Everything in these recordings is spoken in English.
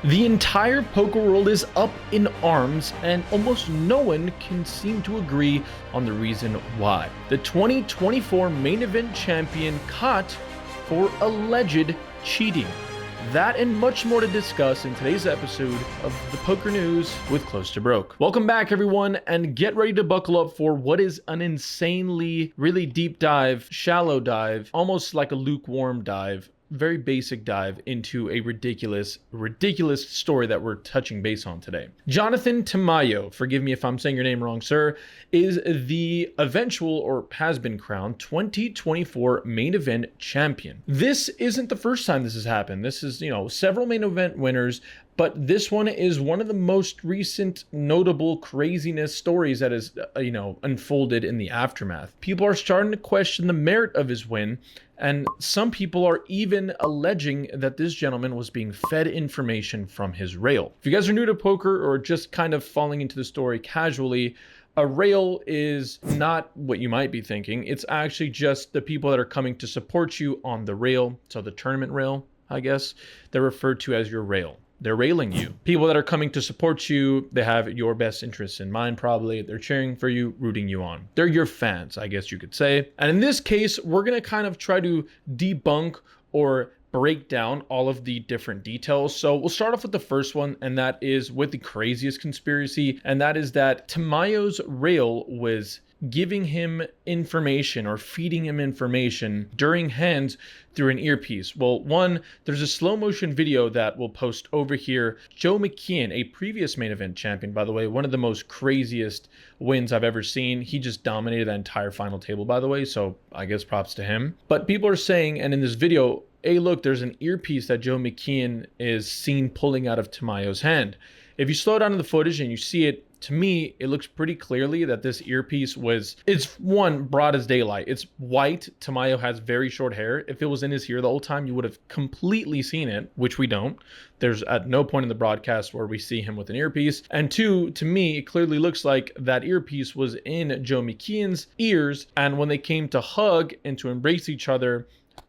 The entire poker world is up in arms, and almost no one can seem to agree on the reason why. The 2024 main event champion caught for alleged cheating. That and much more to discuss in today's episode of the Poker News with Close to Broke. Welcome back, everyone, and get ready to buckle up for what is an insanely, really deep dive, shallow dive, almost like a lukewarm dive, very basic dive into a ridiculous story that we're touching base on today. Jonathan Tamayo, forgive me if I'm saying your name wrong, sir, is the eventual, or has been crowned, 2024 main event champion. This isn't the first time this has happened. This is, several main event winners, but this one is one of the most recent notable craziness stories that has, unfolded in the aftermath. People are starting to question the merit of his win, and some people are even alleging that this gentleman was being fed information from his rail. If you guys are new to poker or just kind of falling into the story casually, a rail is not what you might be thinking. It's actually just the people that are coming to support you on the rail. So the tournament rail, I guess, they're referred to as your rail. They're railing you. People that are coming to support you, they have your best interests in mind, probably. They're cheering for you, rooting you on. They're your fans, I guess you could say. And in this case, we're going to kind of try to debunk or break down all of the different details. So we'll start off with the first one, and that is with the craziest conspiracy, and that is that Tamayo's rail was giving him information or feeding him information during hands through an earpiece. Well, one, there's a slow motion video that we'll post over here. Joe McKeon, a previous main event champion, by the way, one of the most craziest wins I've ever seen. He just dominated that entire final table, by the way, so I guess props to him. But people are saying, and in this video, hey, look, there's an earpiece that Joe McKeon is seen pulling out of Tamayo's hand. If you slow down in the footage and you see it, to me, it looks pretty clearly that this earpiece it's one, broad as daylight. It's white. Tamayo has very short hair. If it was in his ear the whole time, you would have completely seen it, which we don't. There's at no point in the broadcast where we see him with an earpiece. And two, to me, it clearly looks like that earpiece was in Joe McKeon's ears. And when they came to hug and to embrace each other,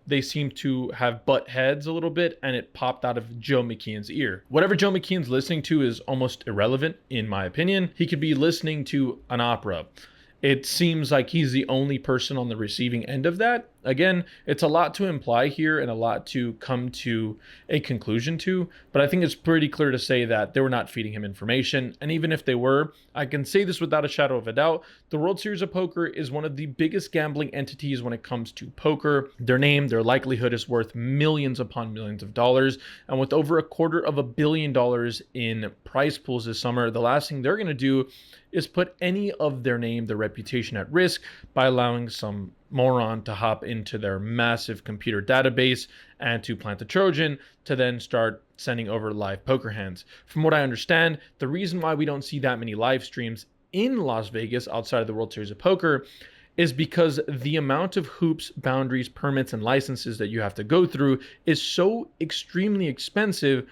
they seem to have butt heads a little bit, and it popped out of Joe McKeon's ear. Whatever Joe McKeon's listening to is almost irrelevant, in my opinion. He could be listening to an opera. It seems like he's the only person on the receiving end of that. Again, it's a lot to imply here and a lot to come to a conclusion to, but I think it's pretty clear to say that they were not feeding him information. And even if they were, I can say this without a shadow of a doubt, the World Series of Poker is one of the biggest gambling entities when it comes to poker. Their name, their likelihood is worth millions upon millions of dollars. And with over $250 million in prize pools this summer, the last thing they're going to do is put any of their name, their reputation at risk by allowing some moron to hop into their massive computer database and to plant a Trojan to then start sending over live poker hands. From what I understand, the reason why we don't see that many live streams in Las Vegas outside of the World Series of Poker is because the amount of hoops, boundaries, permits, and licenses that you have to go through is so extremely expensive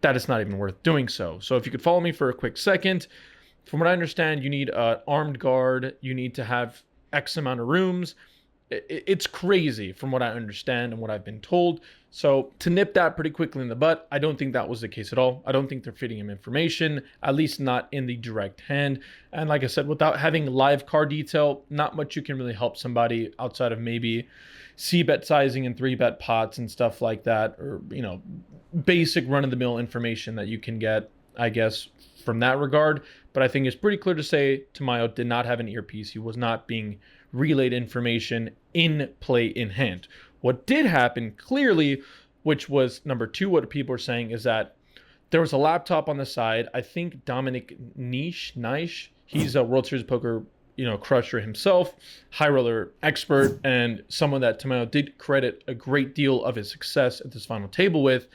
that it's not even worth doing so. So if you could follow me for a quick second, from what I understand, you need an armed guard, you need to have X amount of rooms. It's crazy from what I understand and what I've been told. So to nip that pretty quickly in the butt, I don't think that was the case at all. I don't think they're feeding him information, at least not in the direct hand. And like I said, without having live card detail, not much you can really help somebody outside of maybe C-bet sizing and 3-bet pots and stuff like that, or, basic run-of-the-mill information that you can get, I guess, from that regard. But I think it's pretty clear to say Tamayo did not have an earpiece. He was not being relayed information in play in hand. What did happen clearly, which was number two, what people are saying is that there was a laptop on the side. I think Dominic Nish, he's a World Series of Poker, crusher himself, high roller expert, and someone that Tamayo did credit a great deal of his success at this final table with.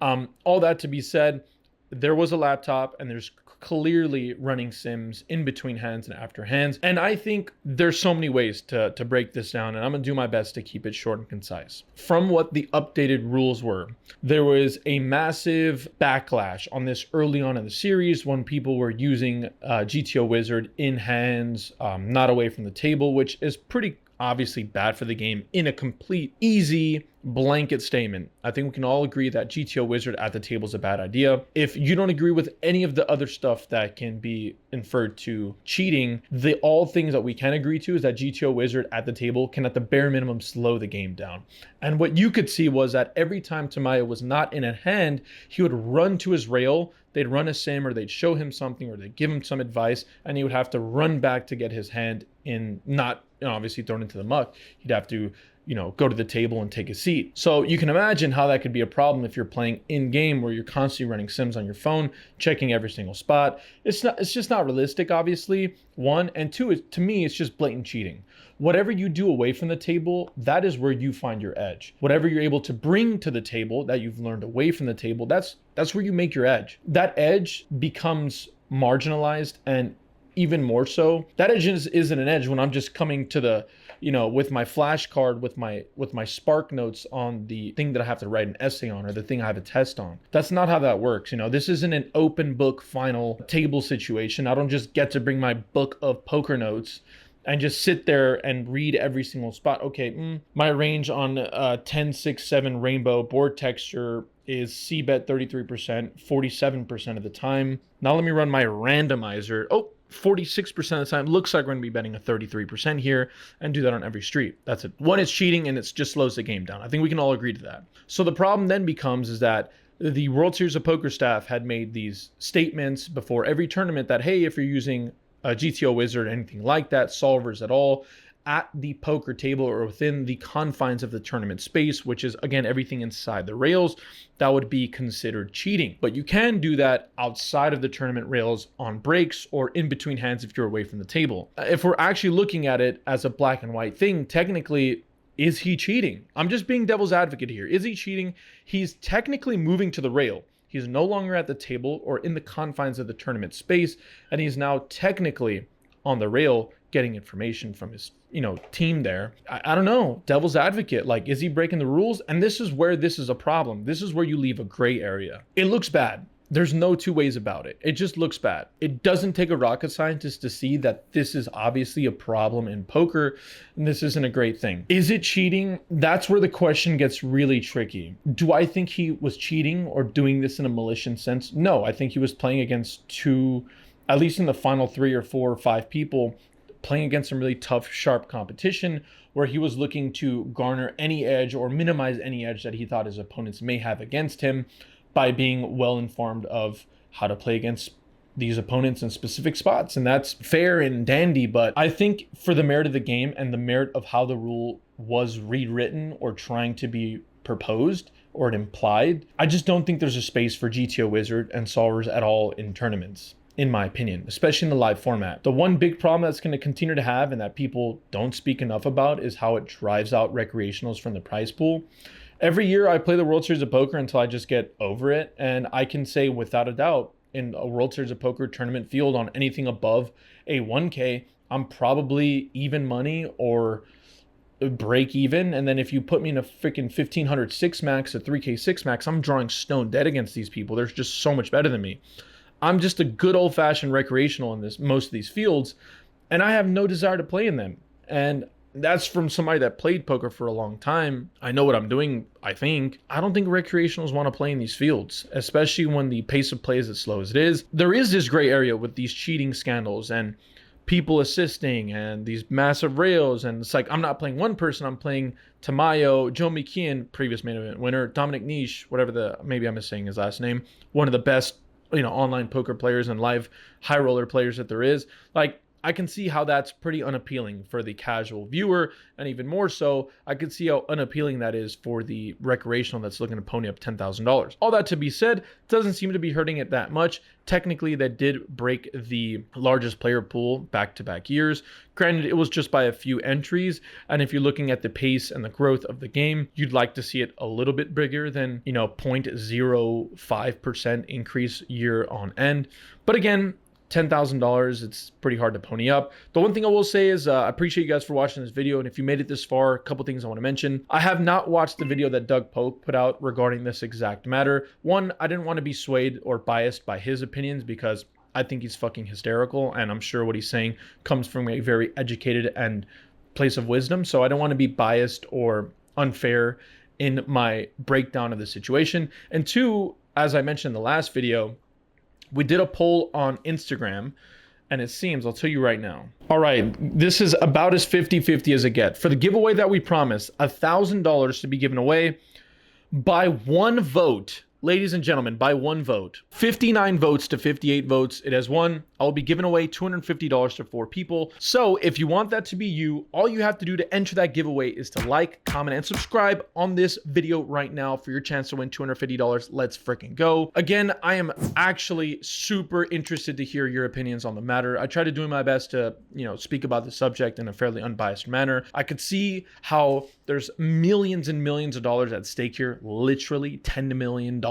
All that to be said, there was a laptop and there's clearly running sims in between hands and after hands. And I think there's so many ways to break this down, and I'm gonna do my best to keep it short and concise. From what the updated rules were, there was a massive backlash on this early on in the series when people were using GTO Wizard in hands, not away from the table, which is pretty obviously bad for the game in a complete, easy blanket statement. I think we can all agree that GTO Wizard at the table is a bad idea. If you don't agree with any of the other stuff that can be inferred to cheating, the all things that we can agree to is that GTO Wizard at the table can at the bare minimum slow the game down. And what you could see was that every time Tamayo was not in a hand, he would run to his rail, they'd run a sim, or they'd show him something, or they'd give him some advice, and he would have to run back to get his hand in, not obviously thrown into the muck. He'd have to go to the table and take a seat. So you can imagine how that could be a problem if you're playing in game where you're constantly running sims on your phone, checking every single spot. It's just not realistic, obviously, one. And two, to me, it's just blatant cheating. Whatever you do away from the table, that is where you find your edge. Whatever you're able to bring to the table that you've learned away from the table, that's where you make your edge. That edge becomes marginalized, and even more so, that edge isn't an edge when I'm just coming to the, with my flashcard, with my spark notes on the thing that I have to write an essay on, or the thing I have a test on. That's not how that works. This isn't an open book final table situation. I don't just get to bring my book of poker notes and just sit there and read every single spot. Okay, my range on 10, 6, 7 rainbow board texture is C-bet 33%, 47% of the time. Now let me run my randomizer. 46% of the time. Looks like we're going to be betting a 33% here, and do that on every street. That's it. One, it's cheating, and it just slows the game down. I think we can all agree to that. So the problem then becomes is that the World Series of Poker staff had made these statements before every tournament that, hey, if you're using a GTO Wizard, anything like that, solvers at all, at the poker table or within the confines of the tournament space, which is, again, everything inside the rails, that would be considered cheating. But you can do that outside of the tournament rails on breaks or in between hands if you're away from the table. If we're actually looking at it as a black and white thing, technically, is he cheating? I'm just being devil's advocate here. Is he cheating? He's technically moving to the rail. He's no longer at the table or in the confines of the tournament space, and he's now technically on the rail getting information from his team there. I don't know, devil's advocate, like, is he breaking the rules? And this is where this is a problem. This is where you leave a gray area. It looks bad. There's no two ways about it. It just looks bad. It doesn't take a rocket scientist to see that this is obviously a problem in poker, and this isn't a great thing. Is it cheating? That's where the question gets really tricky. Do I think he was cheating or doing this in a malicious sense? No, I think he was playing against two, at least in the final 3 or 4 or 5 people, playing against some really tough, sharp competition where he was looking to garner any edge or minimize any edge that he thought his opponents may have against him by being well informed of how to play against these opponents in specific spots. And that's fair and dandy, but I think for the merit of the game and the merit of how the rule was rewritten or trying to be proposed or it implied, I just don't think there's a space for GTO Wizard and solvers at all in tournaments, in my opinion, especially in the live format. The one big problem that's going to continue to have and that people don't speak enough about is how it drives out recreationals from the prize pool. Every year I play the World Series of Poker until I just get over it. And I can say without a doubt, in a World Series of Poker tournament field on anything above a 1K, I'm probably even money or break even. And then if you put me in a freaking 1500 6 max, a 3K 6 max, I'm drawing stone dead against these people. They're just so much better than me. I'm just a good old-fashioned recreational in most of these fields, and I have no desire to play in them. And that's from somebody that played poker for a long time. I know what I'm doing, I think. I don't think recreationals want to play in these fields, especially when the pace of play is as slow as it is. There is this gray area with these cheating scandals and people assisting and these massive rails. And it's like, I'm not playing one person, I'm playing Tamayo, Joe McKeon, previous main event winner, Dominic Niche, maybe I'm missing his last name, one of the best online poker players and live high roller players that there is. Like, I can see how that's pretty unappealing for the casual viewer, and even more so, I can see how unappealing that is for the recreational that's looking to pony up $10,000. All that to be said, doesn't seem to be hurting it that much. Technically, that did break the largest player pool back-to-back years. Granted, it was just by a few entries, and if you're looking at the pace and the growth of the game, you'd like to see it a little bit bigger than, 0.05% increase year on end. But again, $10,000, it's pretty hard to pony up. The one thing I will say is I appreciate you guys for watching this video, and if you made it this far, a couple things I want to mention. I have not watched the video that Doug Polk put out regarding this exact matter. One, I didn't want to be swayed or biased by his opinions because I think he's fucking hysterical, and I'm sure what he's saying comes from a very educated and place of wisdom. So I don't want to be biased or unfair in my breakdown of the situation. And two, as I mentioned in the last video, we did a poll on Instagram, and it seems, I'll tell you right now. All right, this is about as 50-50 as it gets. For the giveaway that we promised, $1,000 to be given away by one vote. Ladies and gentlemen, by one vote. 59 votes to 58 votes, it has won. I'll be giving away $250 to 4 people. So if you want that to be you, all you have to do to enter that giveaway is to like, comment, and subscribe on this video right now for your chance to win $250. Let's freaking go. Again, I am actually super interested to hear your opinions on the matter. I try to do my best to, speak about the subject in a fairly unbiased manner. I could see how there's millions and millions of dollars at stake here, literally $10 million.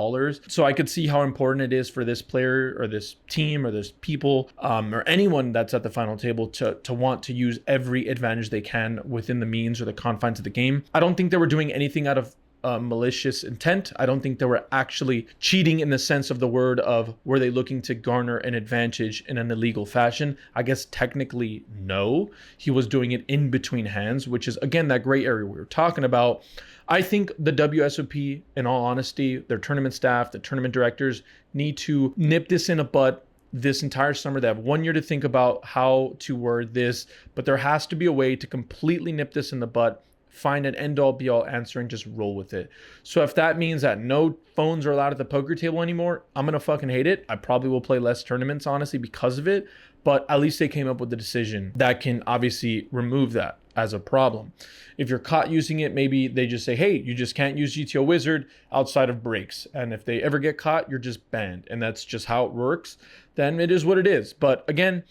So I could see how important it is for this player or this team or this people or anyone that's at the final table to want to use every advantage they can within the means or the confines of the game. I don't think they were doing anything out of malicious intent. I don't think they were actually cheating in the sense of the word of were they looking to garner an advantage in an illegal fashion. I guess technically no. He was doing it in between hands, which is again that gray area we were talking about. I think the Wsop, in all honesty, their tournament staff, the tournament directors need to nip this in a butt this entire summer. They have 1 year to think about how to word this, but there has to be a way to completely nip this in the butt, find an end-all be-all answer, and just roll with it. So if that means that no phones are allowed at the poker table anymore, I'm gonna fucking hate it. I probably will play less tournaments, honestly, because of it, but at least they came up with a decision that can obviously remove that as a problem. If you're caught using it, maybe they just say, hey, you just can't use GTO Wizard outside of breaks. And if they ever get caught, you're just banned. And that's just how it works. Then it is what it is. But again,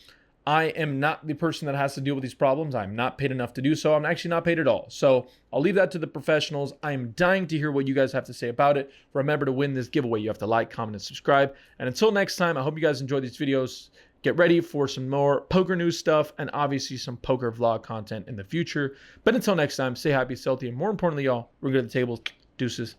I am not the person that has to deal with these problems. I'm not paid enough to do so. I'm actually not paid at all. So I'll leave that to the professionals. I'm dying to hear what you guys have to say about it. Remember, to win this giveaway, you have to like, comment, and subscribe. And until next time, I hope you guys enjoy these videos. Get ready for some more poker news stuff and obviously some poker vlog content in the future. But until next time, stay happy, healthy, and more importantly, y'all, we're good at the tables. Deuces.